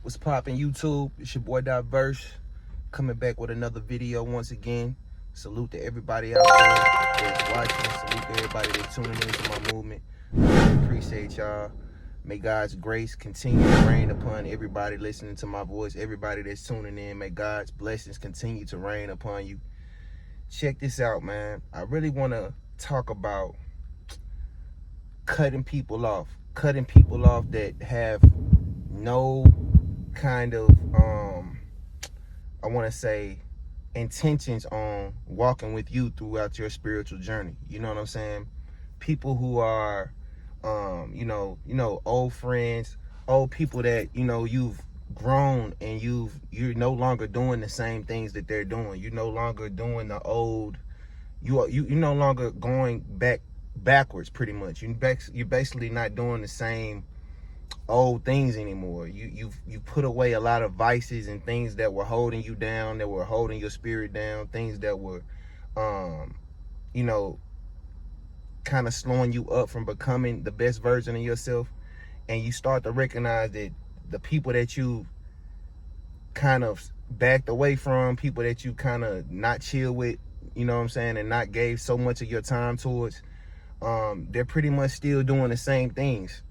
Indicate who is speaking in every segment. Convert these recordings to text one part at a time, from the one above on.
Speaker 1: What's poppin' YouTube? It's your boy Diverse, coming back with another video once again. Salute to everybody out there that's watching. Salute to everybody that's tuning into my movement. I really appreciate y'all. May God's grace continue to reign upon everybody listening to my voice, everybody that's tuning in. May God's blessings continue to reign upon you. Check this out, man. I really want to talk about cutting people off that have no kind of I want to say intentions on walking with you throughout your spiritual journey. You know what I'm saying? People who are you know old friends, old people that you've grown and you're no longer doing the same things that they're doing. You're no longer doing the old, you're no longer going backwards, pretty much. You're basically not doing the same old things anymore. You put away a lot of vices and things that were holding you down, that were holding your spirit down, things that were kind of slowing you up from becoming the best version of yourself. And you start to recognize that the people that you kind of backed away from, people that you kind of not chill with, you know what I'm saying, and not gave so much of your time towards, they're pretty much still doing the same things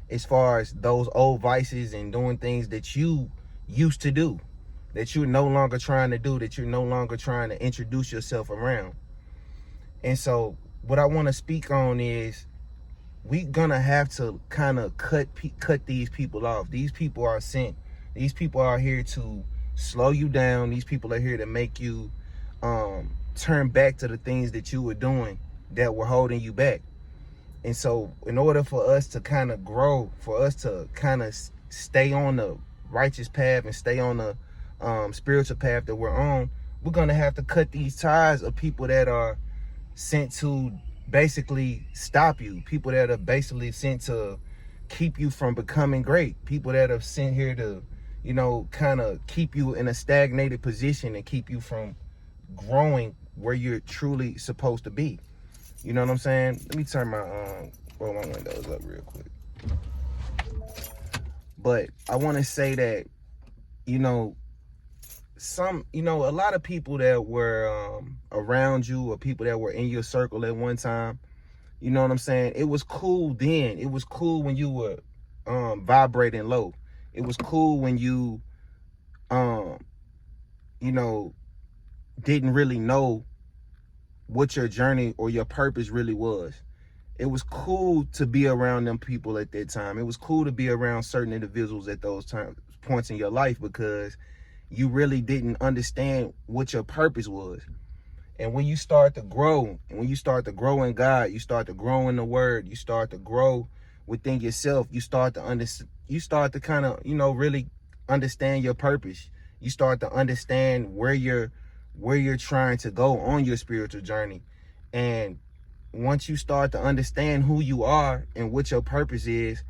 Speaker 1: as far as those old vices and doing things that you used to do, that you're no longer trying to do, that you're no longer trying to introduce yourself around. And so what I want to speak on is we're gonna have to kind of cut these people off. These people are sent. These people are here to slow you down. These people are here to make you turn back to the things that you were doing that were holding you back. And so in order for us to kind of grow, for us to kind of stay on the righteous path and stay on the spiritual path that we're on, we're going to have to cut these ties of people that are sent to basically stop you, people that are basically sent to keep you from becoming great, people that are sent here to, kind of keep you in a stagnated position and keep you from growing where you're truly supposed to be. You know what I'm saying? Let me turn my roll my windows up real quick. But I want to say that, a lot of people that were around you, or people that were in your circle at one time, you know what I'm saying? It was cool then. It was cool when you were vibrating low. It was cool when you didn't really know what your journey or your purpose really was. It was cool to be around them people at that time. It was cool to be around certain individuals at those points in your life, because you really didn't understand what your purpose was. And when you start to grow, and when you start to grow in God, you start to grow in the Word, you start to grow within yourself, you start to kind of, really understand your purpose. You start to understand where you're trying to go on your spiritual journey. And once you start to understand who you are and what your purpose is,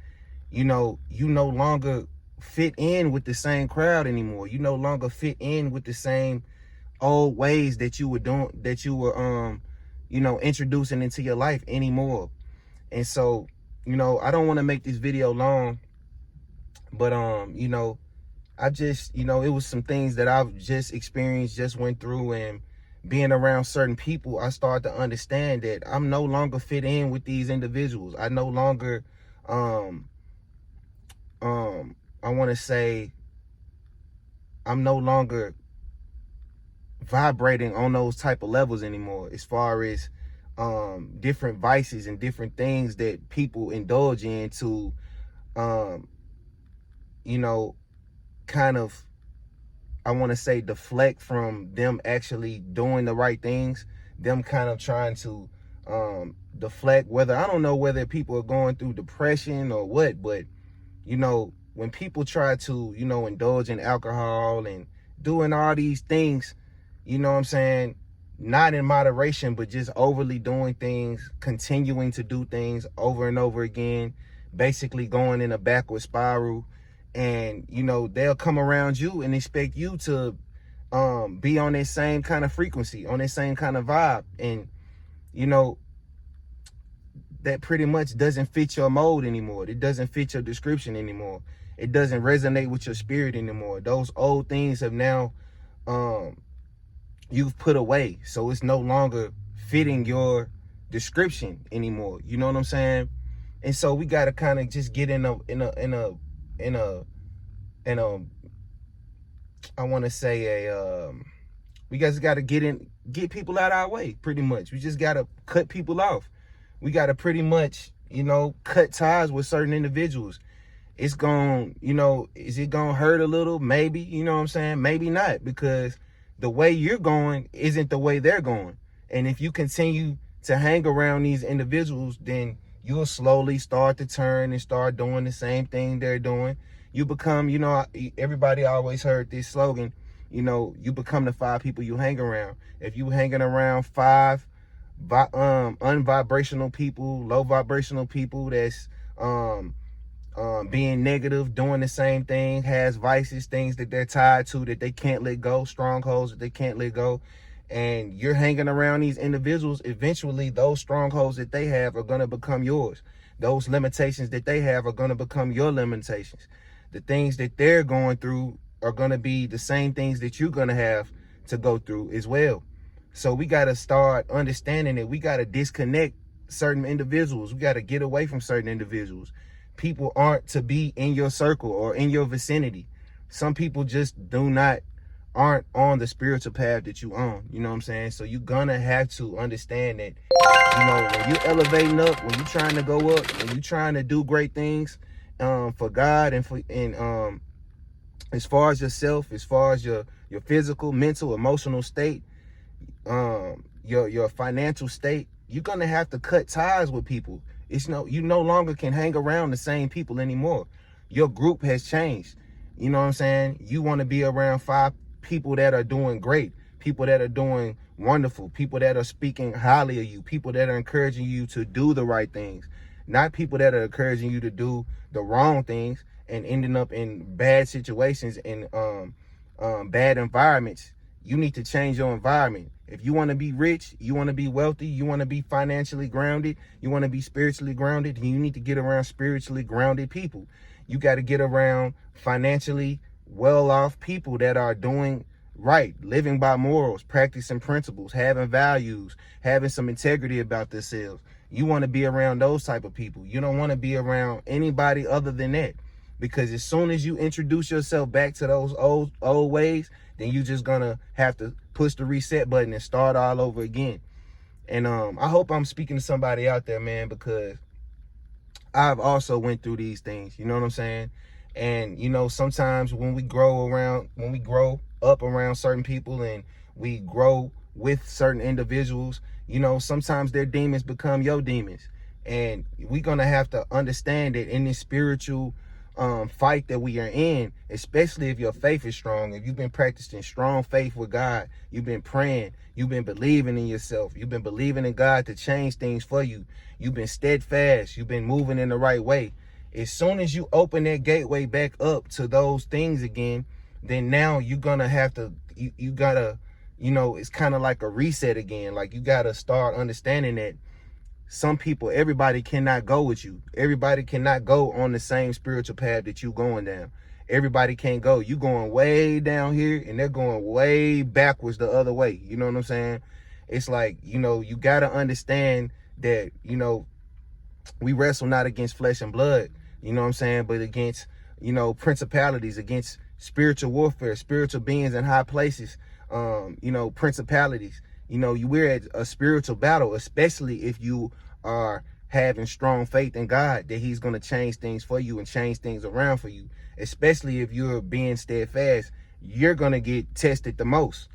Speaker 1: you no longer fit in with the same crowd anymore. You no longer fit in with the same old ways that you were doing, that you were introducing into your life anymore. And so, I don't want to make this video long, but I just, it was some things that I've just experienced, just went through, and being around certain people, I started to understand that I'm no longer fit in with these individuals. I no longer, I want to say, I'm no longer vibrating on those type of levels anymore, as far as different vices and different things that people indulge in to, kind of, I want to say, deflect from them actually doing the right things, them kind of trying to deflect, I don't know whether people are going through depression or what, but when people try to indulge in alcohol and doing all these things, you know what I'm saying, not in moderation, but just overly doing things, continuing to do things over and over again, basically going in a backward spiral. And they'll come around you and expect you to be on that same kind of frequency, on that same kind of vibe. And that pretty much doesn't fit your mold anymore. It doesn't fit your description anymore. It doesn't resonate with your spirit anymore. Those old things have now you've put away, so it's no longer fitting your description anymore. You know what I'm saying? And so we got to kind of just get in a I want to say we guys got to get people out of our way. Pretty much, we just got to cut people off. We got to pretty much, you know, cut ties with certain individuals. It's going, you know, is it going to hurt a little? Maybe, you know what I'm saying? Maybe not, because the way you're going isn't the way they're going. And if you continue to hang around these individuals, then you'll slowly start to turn and start doing the same thing they're doing. You become, you know, everybody always heard this slogan, you know, you become the 5 people you hang around. If you hanging around 5 unvibrational people, low vibrational people that's being negative, doing the same thing, has vices, things that they're tied to that they can't let go, strongholds that they can't let go, and you're hanging around these individuals, eventually those strongholds that they have are going to become yours. Those limitations that they have are going to become your limitations. The things that they're going through are going to be the same things that you're going to have to go through as well. So we got to start understanding that we got to disconnect certain individuals. We got to get away from certain individuals. People aren't to be in your circle or in your vicinity. Some people just aren't on the spiritual path that you on. You know what I'm saying? So you're gonna have to understand that, you know, when you're elevating up, when you're trying to go up, when you're trying to do great things for God and as far as yourself, as far as your physical, mental, emotional state, your financial state, you're gonna have to cut ties with people. You no longer can hang around the same people anymore. Your group has changed. You know what I'm saying? You want to be around 5 people that are doing great, people that are doing wonderful, people that are speaking highly of you, people that are encouraging you to do the right things, not people that are encouraging you to do the wrong things and ending up in bad situations and bad environments. You need to change your environment. If you want to be rich, you want to be wealthy, you want to be financially grounded, you want to be spiritually grounded, you need to get around spiritually grounded people. You got to get around financially well-off people that are doing right, living by morals, practicing principles, having values, having some integrity about themselves. You want to be around those type of people. You don't want to be around anybody other than that. Because as soon as you introduce yourself back to those old ways, then you just gonna have to push the reset button and start all over again. And I hope I'm speaking to somebody out there, man, because I've also went through these things. You know what I'm saying? And you know, sometimes when we grow up around certain people and we grow with certain individuals, you know, sometimes their demons become your demons. And we're gonna have to understand that in this spiritual fight that we are in, especially if your faith is strong, if you've been practicing strong faith with God, you've been praying, you've been believing in yourself, you've been believing in God to change things for you, you've been steadfast, you've been moving in the right way. As soon as you open that gateway back up to those things again, then now you're gonna have to, you gotta, you know, it's kind of like a reset again. Like you gotta start understanding that some people, everybody cannot go with you. Everybody cannot go on the same spiritual path that you going down. Everybody can't go. You going way down here and they're going way backwards the other way. You know what I'm saying? It's like, you know, you got to understand that, you know, we wrestle not against flesh and blood, you know what I'm saying, but against, you know, principalities, against spiritual warfare, spiritual beings in high places, you know, principalities. You know, we're at a spiritual battle, especially if you are having strong faith in God that he's going to change things for you and change things around for you. Especially if you're being steadfast, you're going to get tested the most.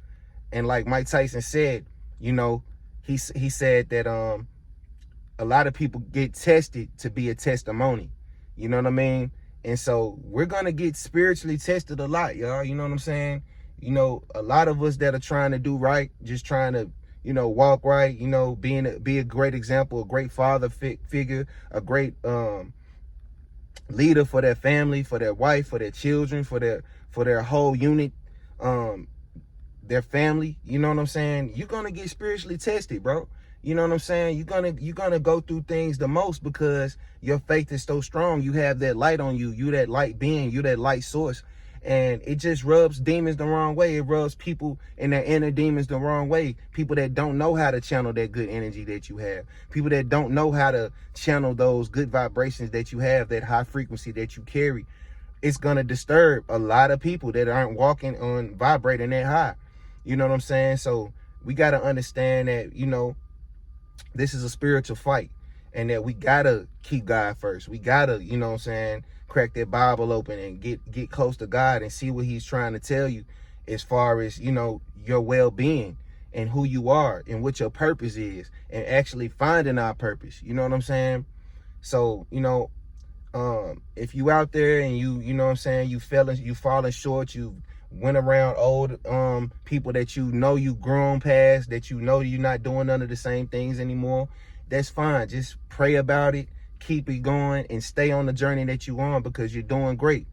Speaker 1: And like Mike Tyson said, you know, he said that a lot of people get tested to be a testimony. You know what I mean? And so we're going to get spiritually tested a lot, y'all. You know what I'm saying? You know, a lot of us that are trying to do right, just trying to, you know, walk right, you know, be a great example, a great father figure, a great leader for their family, for their wife, for their children, for their whole unit, their family. You know what I'm saying? You're going to get spiritually tested, bro. You know what I'm saying? You're gonna go through things the most because your faith is so strong. You have that light on you. You that light being. You that light source. And it just rubs demons the wrong way. It rubs people and their inner demons the wrong way. People that don't know how to channel that good energy that you have. People that don't know how to channel those good vibrations that you have, that high frequency that you carry. It's going to disturb a lot of people that aren't walking on vibrating that high. You know what I'm saying? So we got to understand that, you know, this is a spiritual fight, and that we got to keep God first. We got to, you know what I'm saying, crack that Bible open and get close to God and see what he's trying to tell you as far as, you know, your well-being and who you are and what your purpose is, and actually finding our purpose. You know what I'm saying? So, you know, if you out there and you know what I'm saying, you falling short, you went around old people that you know you grown past, that you know you're not doing none of the same things anymore, that's fine. Just pray about it, keep it going, and stay on the journey that you on, because you're doing great.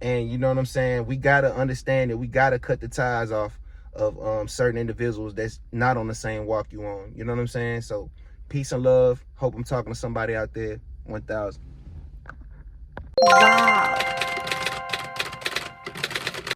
Speaker 1: And you know what I'm saying, we got to understand that we got to cut the ties off of certain individuals that's not on the same walk you on. You know what I'm saying? So peace and love. Hope I'm talking to somebody out there. 1000.
Speaker 2: Wow.